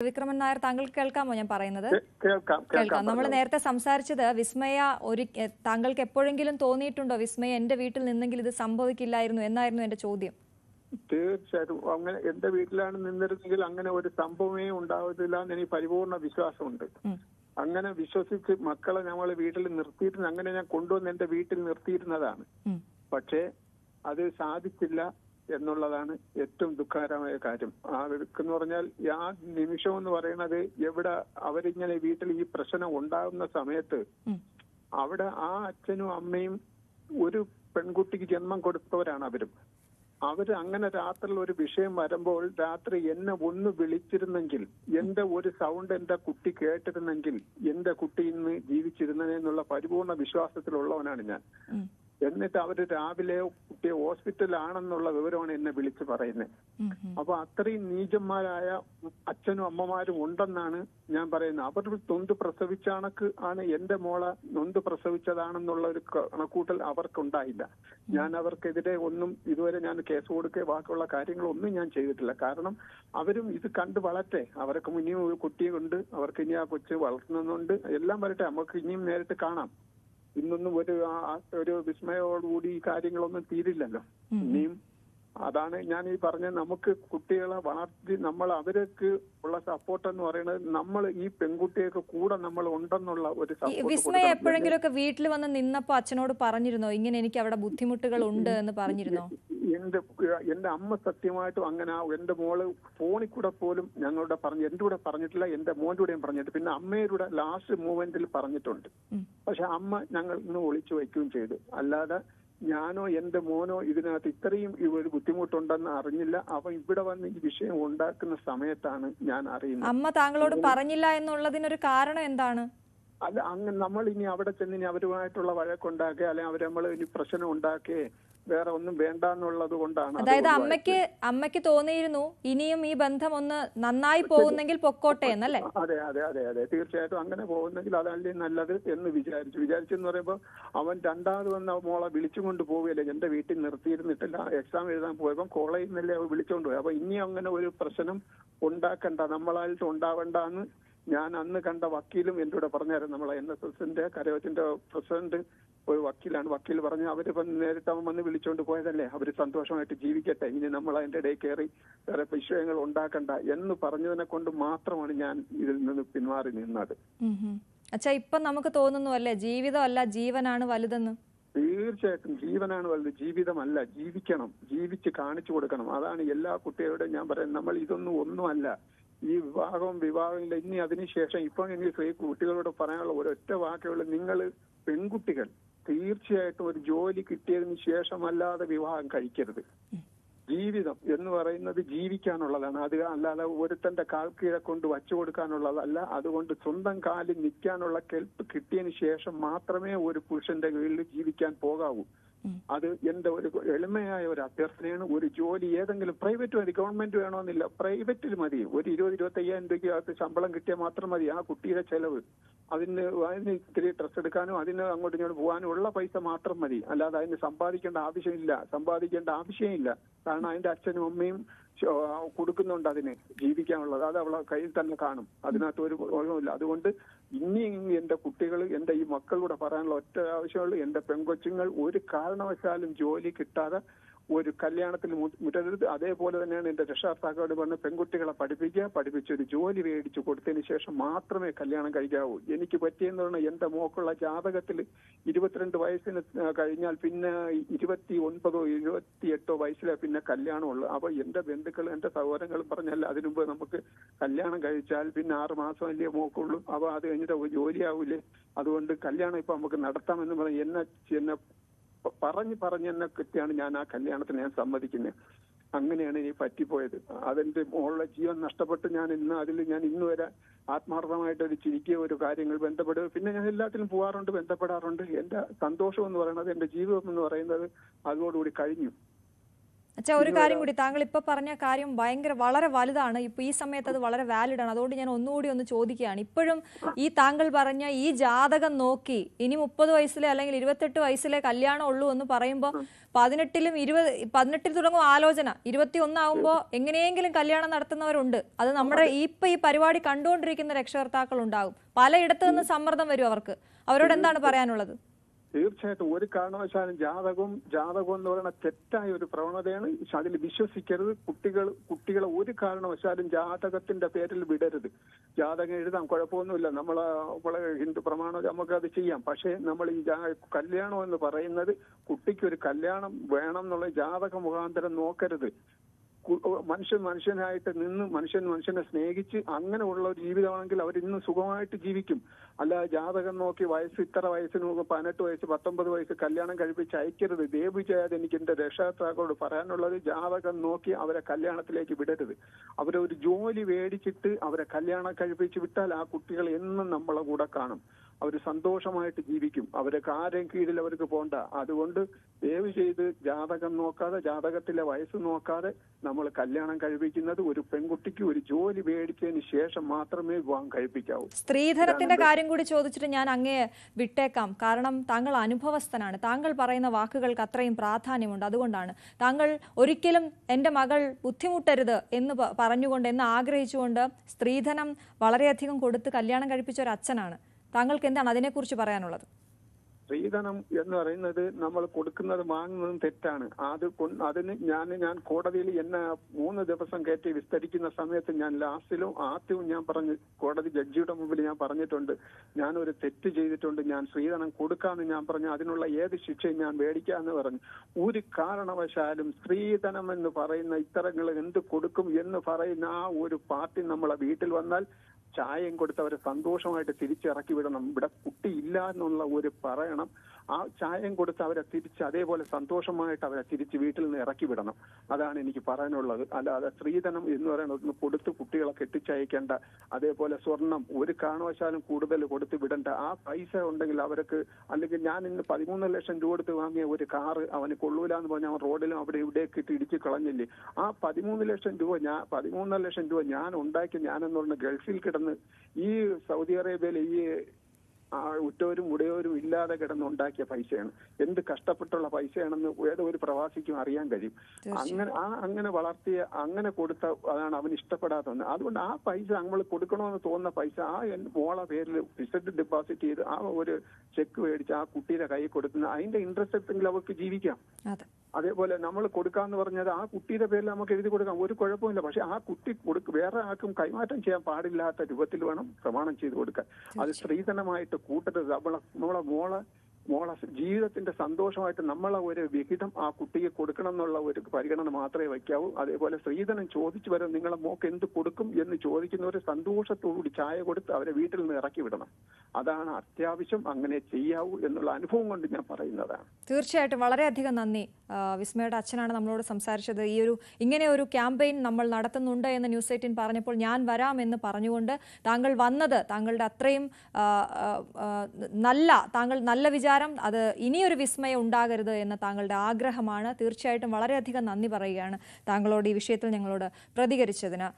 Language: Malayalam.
വിക്രമൻ നായർ, താങ്കൾക്ക് കേൾക്കാമോ ഞാൻ പറയുന്നത്? കേൾക്കാം. നമ്മൾ നേരത്തെ സംസാരിച്ചത് വിസ്മയ താങ്കൾക്ക് എപ്പോഴെങ്കിലും തോന്നിയിട്ടുണ്ടോ വിസ്മയ എന്റെ വീട്ടിൽ നിന്നെങ്കിൽ ഇത് സംഭവിക്കില്ലായിരുന്നു എന്നായിരുന്നു എന്റെ ചോദ്യം. തീർച്ചയായിട്ടും അങ്ങനെ എന്റെ വീട്ടിലാണ് നിന്നിരുന്നെങ്കിൽ അങ്ങനെ ഒരു സംഭവമേ ഉണ്ടാവത്തില്ല എന്ന് എനിക്ക് പരിപൂർണ വിശ്വാസമുണ്ട്. അങ്ങനെ വിശ്വസിച്ച് മക്കളെ ഞങ്ങളെ വീട്ടിൽ നിർത്തിയിട്ട് അങ്ങനെ ഞാൻ കൊണ്ടുവന്ന് എന്റെ വീട്ടിൽ നിർത്തിയിരുന്നതാണ്. പക്ഷേ അത് സാധിച്ചില്ല എന്നുള്ളതാണ് ഏറ്റവും ദുഃഖകരമായ കാര്യം. എന്ന് പറഞ്ഞാൽ ആ നിമിഷം എന്ന് പറയുന്നത് എവിടെ അവരിങ്ങനെ വീട്ടിൽ ഈ പ്രശ്നം ഉണ്ടാകുന്ന സമയത്ത് അവിടെ ആ അച്ഛനും അമ്മയും ഒരു പെൺകുട്ടിക്ക് ജന്മം കൊടുത്തവരാണ് അവര് അങ്ങനെ രാത്രിയിൽ ഒരു വിഷയം വരുമ്പോൾ രാത്രി എന്നെ ഒന്ന് വിളിച്ചിരുന്നെങ്കിൽ, എന്റെ ഒരു സൗണ്ട് എന്റെ കുട്ടി കേട്ടിരുന്നെങ്കിൽ എന്റെ കുട്ടി ഇന്ന് ജീവിച്ചിരുന്നതെന്നുള്ള പരിപൂർണ വിശ്വാസത്തിലുള്ളവനാണ് ഞാൻ. എന്നിട്ട് അവര് രാവിലെ കുട്ടിയെ ഹോസ്പിറ്റലാണെന്നുള്ള വിവരമാണ് എന്നെ വിളിച്ചു പറയുന്നത്. അപ്പൊ അത്രയും നീചന്മാരായ അച്ഛനും അമ്മമാരും ഉണ്ടെന്നാണ് ഞാൻ പറയുന്നത്. അവർ നൊന്ത് പ്രസവിച്ചാണ് എന്റെ മോളെ നൊന്ത് പ്രസവിച്ചതാണെന്നുള്ള ഒരു കണക്കൂട്ടൽ അവർക്കുണ്ടായില്ല. ഞാൻ അവർക്കെതിരെ ഒന്നും ഇതുവരെ ഞാൻ കേസ് കൊടുക്കുക ബാക്കിയുള്ള കാര്യങ്ങളൊന്നും ഞാൻ ചെയ്തിട്ടില്ല. കാരണം അവരും ഇത് കണ്ട് വളരട്ടെ, അവർക്ക് ഇനിയും ഒരു കുട്ടിയുണ്ട്, അവർക്ക് ഇനി ആ കൊച്ച് വളർത്തുന്നുണ്ട്, എല്ലാം വരട്ടെ, നമുക്ക് ഇനിയും നേരിട്ട് കാണാം. ഇന്നൊന്നും ഒരു വിസ്മയോടുകൂടി ഈ കാര്യങ്ങളൊന്നും തീരില്ലല്ലോ. ഇനിയും അതാണ് ഞാൻ ഈ പറഞ്ഞ, നമുക്ക് കുട്ടികളെ വളർത്തി നമ്മൾ അവർക്ക് ഉള്ള സപ്പോർട്ട് എന്ന് പറയുന്നത് നമ്മൾ ഈ പെൺകുട്ടിയൊക്കെ കൂടെ നമ്മൾ ഉണ്ടെന്നുള്ള ഒരു സപ്പോർട്ട്. വിസ്മയ എപ്പോഴെങ്കിലും ഒക്കെ വീട്ടിൽ വന്ന് നിന്നപ്പോ അച്ഛനോട് പറഞ്ഞിരുന്നോ ഇങ്ങനെ എനിക്ക് അവിടെ ബുദ്ധിമുട്ടുകൾ ഉണ്ട് എന്ന് പറഞ്ഞിരുന്നോ? എന്റെ അമ്മ സത്യമായിട്ടും അങ്ങനെ എന്റെ മോള് ഫോണിൽ കൂടെ പോലും ഞങ്ങളുടെ എന്റെ കൂടെ പറഞ്ഞിട്ടില്ല, എന്റെ മോന്റെ കൂടെയും പറഞ്ഞിട്ട്, പിന്നെ അമ്മയുടെ ലാസ്റ്റ് മൂവ്മെന്റിൽ പറഞ്ഞിട്ടുണ്ട്. പക്ഷെ അമ്മ ഞങ്ങൾ ഇന്ന് ഒളിച്ചു വയ്ക്കുകയും ചെയ്തു. അല്ലാതെ ഞാനോ എന്റെ മോനോ ഇതിനകത്ത് ഇത്രയും ഒരു ബുദ്ധിമുട്ടുണ്ടെന്ന് അറിഞ്ഞില്ല. അപ്പൊ ഇവിടെ വന്ന് ഈ വിഷയം ഉണ്ടാക്കുന്ന സമയത്താണ് ഞാൻ അറിയുന്നത്. അമ്മ താങ്കളോട് പറഞ്ഞില്ല എന്നുള്ളതിനൊരു കാരണം എന്താണ്? അല്ല, അങ്ങനെ നമ്മൾ ഇനി അവിടെ ചെന്ന് അവരുമായിട്ടുള്ള വഴക്കുണ്ടാക്കുക, അല്ലെങ്കിൽ അവർ നമ്മൾ ഇനി പ്രശ്നം ഉണ്ടാക്കുകയെ വേറെ ഒന്നും വേണ്ട എന്നുള്ളത് കൊണ്ടാണ്. അതായത് അമ്മയ്ക്ക് തോന്നിയിരുന്നു ഇനിയും ഈ ബന്ധം ഒന്ന് നന്നായി പോകുന്നെങ്കിൽ പൊക്കോട്ടെ എന്നല്ലേ? അതെ അതെ അതെ അതെ തീർച്ചയായിട്ടും അങ്ങനെ പോകുന്നെങ്കിൽ അതല്ലേ നല്ലത് എന്ന് വിചാരിച്ചെന്ന് പറയുമ്പോൾ അവൻ രണ്ടാമത് വന്ന് മോളെ വിളിച്ചുകൊണ്ട് പോവുകയല്ലേ, എന്റെ വീട്ടിൽ നിർത്തിയിരുന്നിട്ടില്ല, എക്സാം എഴുതാൻ പോയപ്പോൾ കോളേജിൽ നിന്നല്ലേ അവ വിളിച്ചുകൊണ്ട് പോയി. അപ്പൊ ഇനി അങ്ങനെ ഒരു പ്രശ്നം ഉണ്ടാക്കണ്ട, നമ്മളായിട്ട് ഉണ്ടാവണ്ട എന്ന് ഞാൻ അന്ന് കണ്ട വക്കീലും എന്റെ കൂടെ പറഞ്ഞായിരുന്നു. നമ്മളെ NSSന്റെ കരയോത്തിന്റെ പ്രസിഡന്റ് ഒരു വക്കീലാണ്. വക്കീൽ പറഞ്ഞു അവര് നേരിട്ട് അവൻ വന്ന് വിളിച്ചോണ്ട് പോയതല്ലേ, അവര് സന്തോഷമായിട്ട് ജീവിക്കട്ടെ, ഇനി നമ്മൾ അതിന്റെ ഇടയിൽ കയറി വേറെ വിഷയങ്ങൾ ഉണ്ടാക്കണ്ട എന്ന് പറഞ്ഞതിനെ കൊണ്ട് മാത്രമാണ് ഞാൻ ഇതിൽ നിന്ന് പിന്മാറി നിന്നത്. അച്ഛാ, ഇപ്പൊ നമുക്ക് തോന്നുന്നു അല്ലേ ജീവിതമല്ല ജീവനാണ് വലുതെന്ന്? തീർച്ചയായിട്ടും ജീവനാണ് വലുത്, ജീവിതമല്ല. ജീവിക്കണം, ജീവിച്ച് കാണിച്ചു കൊടുക്കണം. അതാണ് എല്ലാ കുട്ടികളുടെയും ഞാൻ പറയുന്നത്. നമ്മൾ ഒന്നുമല്ല ഈ വിവാഹമില്ല ഇനി അതിനുശേഷം. ഇപ്പൊ എനിക്ക് കുട്ടികളോട് പറയാനുള്ള ഒരൊറ്റ വാക്കുകൾ, നിങ്ങൾ പെൺകുട്ടികൾ തീർച്ചയായിട്ടും ഒരു ജോലി കിട്ടിയതിന് ശേഷമല്ലാതെ വിവാഹം കഴിക്കരുത്. ജീവിതം എന്ന് പറയുന്നത് ജീവിക്കാനുള്ളതാണ്. അത് അല്ലാതെ ഒരുത്തന്റെ കാൽക്കീഴെ കൊണ്ട് വച്ചു കൊടുക്കാനുള്ളതല്ല. അതുകൊണ്ട് സ്വന്തം കാലിൽ നിൽക്കാനുള്ള കെൽപ്പ് കിട്ടിയതിന് ശേഷം മാത്രമേ ഒരു പുരുഷന്റെ കീഴിൽ ജീവിക്കാൻ പോകാവൂ. അത് എന്റെ ഒരു എളിമയായ ഒരു അഭ്യർത്ഥനയാണ്. ഒരു ജോലി ഏതെങ്കിലും പ്രൈവറ്റ് മതി, ഗവൺമെന്റ് വേണമെന്നില്ല, പ്രൈവറ്റിൽ മതി. ഒരു 20-25,000 രൂപയ്ക്കകത്ത് ശമ്പളം കിട്ടിയാൽ മാത്രം മതി. ആ കുട്ടിയുടെ ചെലവ്, അതിന് ഇത്തിരി ഡ്രസ് എടുക്കാനും അതിന് അങ്ങോട്ടും ഇങ്ങോട്ട് പോകാനും ഉള്ള പൈസ മാത്രം മതി. അല്ലാതെ അതിന് സമ്പാദിക്കേണ്ട ആവശ്യമില്ല. കാരണം അതിന്റെ അച്ഛനും അമ്മയും കൊടുക്കുന്നുണ്ട് അതിന് ജീവിക്കാനുള്ളത്. അത് അവളെ കയ്യിൽ തന്നെ കാണും, അതിനകത്ത് ഒരു കുഴപ്പമില്ല. അതുകൊണ്ട് ഇനി എന്റെ കുട്ടികൾ, എന്റെ ഈ മക്കളോട് പറയാനുള്ള ഒറ്റ ആവശ്യമുള്ളൂ, എന്റെ പെൺകൊച്ചുങ്ങൾ ഒരു കാരണവശാലും ജോലി കിട്ടാതെ ഒരു കല്യാണത്തിൽ മുറ്റരുത്. അതേപോലെ തന്നെയാണ് എന്റെ രക്ഷാകർത്താക്കളോട് പറഞ്ഞ പെൺകുട്ടികളെ പഠിപ്പിച്ചൊരു ജോലി മേടിച്ചു കൊടുത്തതിന് ശേഷം മാത്രമേ കല്യാണം കഴിക്കാവൂ. എനിക്ക് പറ്റിയെന്ന് പറഞ്ഞാൽ എന്റെ മോക്കുള്ള ജാതകത്തിൽ 22 വയസ്സിന് കഴിഞ്ഞാൽ പിന്നെ 29 28 വയസ്സിലെ പിന്നെ കല്യാണമുള്ളൂ. അപ്പൊ എന്റെ ബന്ധുക്കൾ എന്റെ സഹോദരങ്ങളും പറഞ്ഞല്ല, അതിനുമുമ്പ് നമുക്ക് കല്യാണം കഴിച്ചാൽ പിന്നെ 6 മാസം അല്ലേ മോക്കുള്ളൂ, അപ്പൊ അത് കഴിഞ്ഞിട്ട് ജോലിയാവൂലേ, അതുകൊണ്ട് കല്യാണം ഇപ്പൊ നമുക്ക് നടത്താമെന്ന് പറഞ്ഞ് എന്നെ പറഞ്ഞ് എന്നെ കിട്ടിയാണ് ഞാൻ ആ കല്യാണത്തിന് ഞാൻ സമ്മതിക്കുന്നത്. അങ്ങനെയാണ് എനിക്ക് പറ്റിപ്പോയത്. അതെന്റെ മോളുടെ ജീവൻ നഷ്ടപ്പെട്ട് ഞാൻ ഇന്ന് വരെ ആത്മാർത്ഥമായിട്ട് ഒരു ചിരിക്കുക ഒരു കാര്യങ്ങൾ ബന്ധപ്പെടുക. പിന്നെ ഞാൻ എല്ലാത്തിലും പോകാറുണ്ട്, ബന്ധപ്പെടാറുണ്ട്. എന്റെ സന്തോഷം എന്ന് പറയുന്നത്, എന്റെ ജീവിതം എന്ന് പറയുന്നത് അതോടുകൂടി കഴിഞ്ഞു. അച്ഛാ, ഒരു കാര്യം കൂടി, താങ്കൾ ഇപ്പൊ പറഞ്ഞ കാര്യം വളരെ വലുതാണ്. ഇപ്പൊ ഈ സമയത്ത് അത് വളരെ വാലിഡ് ആണ്. അതുകൊണ്ട് ഞാൻ ഒന്നുകൂടി ഒന്ന് ചോദിക്കുകയാണ്. ഇപ്പോഴും ഈ താങ്കൾ പറഞ്ഞ ഈ ജാതകം നോക്കി ഇനി 30 വയസ്സിലെ അല്ലെങ്കിൽ 28 വയസ്സിലെ കല്യാണം ഉള്ളൂ എന്ന് പറയുമ്പോൾ 18 തുടങ്ങും ആലോചന, 21 ആകുമ്പോൾ എങ്ങനെയെങ്കിലും കല്യാണം നടത്തുന്നവരുണ്ട്. അത് നമ്മുടെ ഈ പരിപാടി കണ്ടുകൊണ്ടിരിക്കുന്ന രക്ഷകർത്താക്കൾ ഉണ്ടാകും. പലയിടത്തു നിന്ന് സമ്മർദ്ദം വരും അവർക്ക്. അവരോട് എന്താണ് പറയാനുള്ളത്? തീർച്ചയായിട്ടും ഒരു കാരണവശാലും ജാതകം എന്ന് പറയുന്ന തെറ്റായ ഒരു പ്രവണതയാണ്. അതിൽ വിശ്വസിക്കരുത്. കുട്ടികളെ ഒരു കാരണവശാലും ജാതകത്തിന്റെ പേരിൽ വിടരുത്. ജാതകം എഴുതാം, കുഴപ്പമൊന്നുമില്ല. നമ്മളെ ഹിന്ദു പ്രമാണം നമുക്കത് ചെയ്യാം. പക്ഷേ നമ്മൾ ഈ കല്യാണം എന്ന് പറയുന്നത്, കുട്ടിക്ക് ഒരു കല്യാണം വേണം എന്നുള്ള ജാതക മുഖാന്തരം നോക്കരുത്. മനുഷ്യനായിട്ട് നിന്ന് മനുഷ്യനെ സ്നേഹിച്ച് അങ്ങനെയുള്ള ഒരു ജീവിതമാണെങ്കിൽ അവർ ഇന്ന് സുഖമായിട്ട് ജീവിക്കും. അല്ല ജാതകം നോക്കി ഇത്ര വയസ്സിന് 18 വയസ്സ് 19 വയസ്സ് കല്യാണം കഴിപ്പിച്ച് അയക്കരുത്. ദയവ് ചെയ്യാതെ എനിക്ക് എന്റെ രക്ഷകർത്താക്കളോട് പറയാനുള്ളത്, ജാതകം നോക്കി അവരെ കല്യാണത്തിലേക്ക് വിടരുത്. അവരെ ഒരു ജോലി മേടിച്ചിട്ട് അവരെ കല്യാണം കഴിപ്പിച്ച് വിട്ടാൽ ആ കുട്ടികൾ എന്നും നമ്മളെ കൂടെ കാണും. അവർ സന്തോഷമായിട്ട് ജീവിക്കും. അവർക്ക് ആരെയും കീഴിൽ അവർക്ക് പോണ്ട. അതുകൊണ്ട് ദയവ് ചെയ്ത് ജാതകം നോക്കാതെ, ജാതകത്തിലെ വയസ്സ് നോക്കാതെ നമ്മൾ കല്യാണം കഴിപ്പിക്കുന്നത് ഒരു പെൺകുട്ടിക്ക് ഒരു ജോലി മേടിച്ചതിന് ശേഷം മാത്രമേ വിവാഹം കഴിപ്പിക്കാവൂ. സ്ത്രീധനത്തിന്റെ കാര്യം കൂടി ചോദിച്ചിട്ട് ഞാൻ അങ്ങേ വിട്ടേക്കാം. കാരണം താങ്കൾ അനുഭവസ്ഥനാണ്. താങ്കൾ പറയുന്ന വാക്കുകൾക്ക് അത്രയും പ്രാധാന്യമുണ്ട്. അതുകൊണ്ടാണ് താങ്കൾ ഒരിക്കലും എൻ്റെ മകൾ ബുദ്ധിമുട്ടരുത് എന്ന് പറഞ്ഞുകൊണ്ട്, എന്ന് ആഗ്രഹിച്ചുകൊണ്ട് സ്ത്രീധനം വളരെയധികം കൊടുത്ത് കല്യാണം കഴിപ്പിച്ച ഒരു അച്ഛനാണ്. താങ്കൾക്ക് എന്താണ് അതിനെക്കുറിച്ച് പറയാനുള്ളത്? സ്ത്രീധനം എന്ന് പറയുന്നത് നമ്മൾ കൊടുക്കുന്നത് വാങ്ങുന്നതും തെറ്റാണ്. അതിന് ഞാൻ കോടതിയിൽ എന്നെ 3 ദിവസം കയറ്റി വിസ്തരിക്കുന്ന സമയത്ത് ഞാൻ ആദ്യവും ഞാൻ പറഞ്ഞു, കോടതി ജഡ്ജിയുടെ മുമ്പിൽ ഞാൻ പറഞ്ഞിട്ടുണ്ട്, ഞാൻ ഒരു തെറ്റ് ചെയ്തിട്ടുണ്ട്, ഞാൻ സ്ത്രീധനം കൊടുക്കാമെന്ന് ഞാൻ പറഞ്ഞു. അതിനുള്ള ഏത് ശിക്ഷയും ഞാൻ മേടിക്കാമെന്ന് പറഞ്ഞു. ഒരു കാരണവശാലും സ്ത്രീധനം എന്ന് പറയുന്ന ഇത്തരങ്ങൾ എന്ത് കൊടുക്കും എന്ന് പറയുന്ന ആ ഒരു പാർട്ടി നമ്മളെ വീട്ടിൽ വന്നാൽ ചായയും കൊടുത്ത് അവരെ സന്തോഷമായിട്ട് തിരിച്ചിറക്കി വിടണം. ഇവിടെ കുട്ടി ഇല്ല എന്നുള്ള ഒരു പറയണം. ആ ചായയും കൊടുത്ത് അവരെ അതേപോലെ സന്തോഷമായിട്ട് അവരെ തിരിച്ച് വീട്ടിൽ നിന്ന് ഇറക്കി വിടണം. അതാണ് എനിക്ക് പറയാനുള്ളത്. അല്ലാതെ സ്ത്രീധനം എന്ന് പറയുന്നത് കൊടുത്ത് കുട്ടികളെ കെട്ടിച്ചയക്കേണ്ട. അതേപോലെ സ്വർണം ഒരു കാരണവശാലും കൂടുതൽ കൊടുത്ത് വിടണ്ട. ആ പൈസ ഉണ്ടെങ്കിൽ അവർക്ക്, അല്ലെങ്കിൽ ഞാൻ ഇന്ന് 13 ലക്ഷം രൂപ കൊടുത്ത് വാങ്ങിയ ഒരു കാറ് അവന് കൊള്ളൂല എന്ന് പറഞ്ഞാൽ അവൻ റോഡിലും അവിടെ ഇവിടേക്ക് ഇട്ട് ഇടിച്ച് കളഞ്ഞില്ലേ? ആ 13 ലക്ഷം രൂപ ഞാൻ ഉണ്ടാക്കി, ഞാനെന്ന് പറഞ്ഞ ഗൾഫിൽ കിടന്ന് ഈ സൗദി അറേബ്യയിൽ ഈ ഉറ്റവരും ഉടയവരും ഇല്ലാതെ കിടന്നുണ്ടാക്കിയ പൈസയാണ്. എന്ത് കഷ്ടപ്പെട്ടുള്ള പൈസയാണെന്ന് ഏതോ ഒരു പ്രവാസിക്കും അറിയാൻ കഴിയും. അങ്ങനെ വളർത്തിയ, അങ്ങനെ കൊടുത്ത അതാണ് അവന് ഇഷ്ടപ്പെടാത്തത്. അതുകൊണ്ട് ആ പൈസ നമ്മൾ കൊടുക്കണമെന്ന് തോന്നുന്ന പൈസ ആ മോളെ പേരിൽ ഫിക്സഡ് ഡെപ്പോസിറ്റ് ചെയ്ത് ആ ഒരു ചെക്ക് മേടിച്ച് ആ കുട്ടിയുടെ കൈ കൊടുക്കുന്ന അതിന്റെ ഇൻട്രസ്റ്റ് എടുത്തെങ്കിൽ അവർക്ക് ജീവിക്കാം. അതേപോലെ നമ്മൾ കൊടുക്കാന്ന് പറഞ്ഞത് ആ കുട്ടിയുടെ പേരിൽ നമുക്ക് എഴുതി കൊടുക്കാം, ഒരു കുഴപ്പമില്ല. പക്ഷെ ആ കുട്ടി വേറെ ആർക്കും കൈമാറ്റം ചെയ്യാൻ പാടില്ലാത്ത രൂപത്തിൽ വേണം പ്രമാണം ചെയ്ത് കൊടുക്കാൻ. അത് സ്ത്രീധനമായിട്ട് കൂട്ടരുത്. നമ്മളെ മോളെ ജീവിതത്തിന്റെ സന്തോഷമായിട്ട് നമ്മളെ ഒരു വിഹിതം ആ കുട്ടിക്ക് കൊടുക്കണം എന്നുള്ള ഒരു പരിഗണന മാത്രമേ വയ്ക്കാവൂ. അതേപോലെ സ്ത്രീധനം ചോദിച്ചു വരും, നിങ്ങളെ മോക്ക് എന്ത് കൊടുക്കും എന്ന് ചോദിക്കുന്നവര് സന്തോഷത്തോടുകൂടി ചായ കൊടുത്ത് അവരെ വീട്ടിൽ നിന്ന് ഇറക്കി വിടണം. അതാണ് അത്യാവശ്യം, അങ്ങനെ ചെയ്യാവൂ എന്നുള്ള അനുഭവം കൊണ്ട് ഞാൻ പറയുന്നതാണ്. തീർച്ചയായിട്ടും വളരെയധികം നന്ദി. വിസ്മയുടെ അച്ഛനാണ് നമ്മളോട് സംസാരിച്ചത്. ഇങ്ങനെ ഒരു ക്യാമ്പയിൻ നമ്മൾ നടത്തുന്നുണ്ട് എന്ന് ന്യൂസ് 18 പറഞ്ഞപ്പോൾ ഞാൻ വരാം എന്ന് പറഞ്ഞുകൊണ്ട് താങ്കൾ വന്നത്, താങ്കളുടെ അത്രയും നല്ല വിചാരം, അത് ഇനിയൊരു വിസ്മയം ഉണ്ടാകരുത് എന്ന താങ്കളുടെ ആഗ്രഹമാണ്. തീർച്ചയായിട്ടും വളരെയധികം നന്ദി പറയുകയാണ് താങ്കളോട് ഈ വിഷയത്തിൽ ഞങ്ങളോട് പ്രതികരിച്ചതിന്.